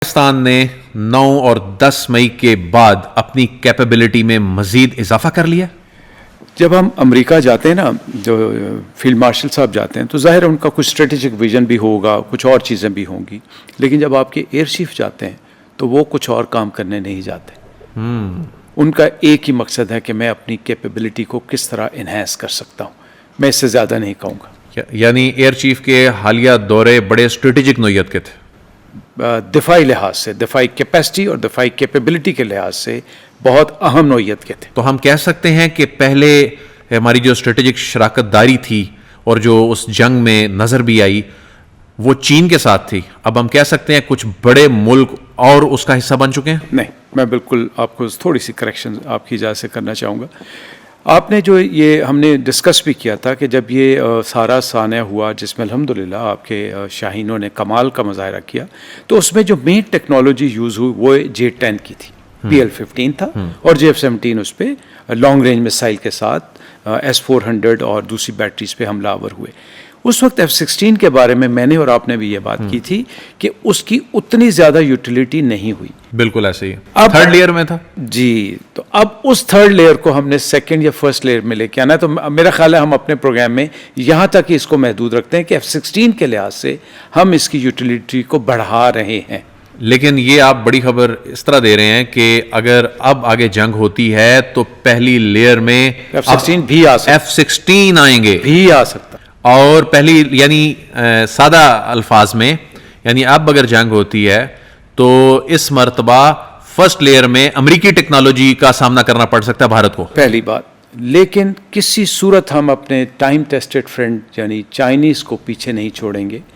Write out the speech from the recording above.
پاکستان نے 9 اور 10 مئی کے بعد اپنی کیپیبلٹی میں مزید اضافہ کر لیا. جب ہم امریکہ جاتے ہیں نا، جو فیلڈ مارشل صاحب جاتے ہیں، تو ظاہر ان کا کچھ اسٹریٹجک ویژن بھی ہوگا، کچھ اور چیزیں بھی ہوں گی، لیکن جب آپ کے ایئر چیف جاتے ہیں تو وہ کچھ اور کام کرنے نہیں جاتے. ان کا ایک ہی مقصد ہے کہ میں اپنی کیپیبلٹی کو کس طرح انہینس کر سکتا ہوں. میں اس سے زیادہ نہیں کہوں گا. یعنی ایئر چیف کے حالیہ دورے بڑے اسٹریٹجک نوعیت کے تھے. دفاعی لحاظ سے، دفاعی کیپیسٹی اور دفاعی کیپیبلٹی کے لحاظ سے بہت اہم نوعیت کے تھے. تو ہم کہہ سکتے ہیں کہ پہلے ہماری جو اسٹریٹجک شراکت داری تھی اور جو اس جنگ میں نظر بھی آئی وہ چین کے ساتھ تھی. اب ہم کہہ سکتے ہیں کچھ بڑے ملک اور اس کا حصہ بن چکے ہیں. نہیں، میں بالکل آپ کو تھوڑی سی کریکشن آپ کی اجازت سے کرنا چاہوں گا. آپ نے جو یہ ہم نے ڈسکس بھی کیا تھا کہ جب یہ سارا سانحہ ہوا جس میں الحمدللہ آپ کے شاہینوں نے کمال کا مظاہرہ کیا، تو اس میں جو مین ٹیکنالوجی یوز ہوئی وہ J-10 کی تھی. PL-15 تھا اور JF-17 اس پہ لانگ رینج میسائل کے ساتھ S-400 اور دوسری بیٹریز پہ حملہ آور ہوئے. اس وقت F-16 کے بارے میں نے اور آپ نے بھی یہ بات کی تھی کہ اس کی اتنی زیادہ یوٹیلیٹی نہیں ہوئی. بالکل ایسے ہی تھرڈ لیئر میں تھا. جی، تو اب اس تھرڈ لیئر کو ہم نے سیکنڈ یا فرسٹ لیئر میں لے کے آنا ہے. تو میرا خیال ہے ہم اپنے پروگرام میں یہاں تک اس کو محدود رکھتے ہیں کہ F-16 کے لحاظ سے ہم اس کی یوٹیلیٹی کو بڑھا رہے ہیں. لیکن یہ آپ بڑی خبر اس طرح دے رہے ہیں کہ اگر اب آگے جنگ ہوتی ہے تو پہلی لیئر میں F-16 بھی آ سکتا F-16 آئیں گے بھی آ سکتا. اور پہلی یعنی سادہ الفاظ میں یعنی اب اگر جنگ ہوتی ہے تو اس مرتبہ فرسٹ لیئر میں امریکی ٹیکنالوجی کا سامنا کرنا پڑ سکتا ہے بھارت کو. پہلی بات، لیکن کسی صورت ہم اپنے ٹائم ٹیسٹڈ فرینڈ یعنی چائنیز کو پیچھے نہیں چھوڑیں گے.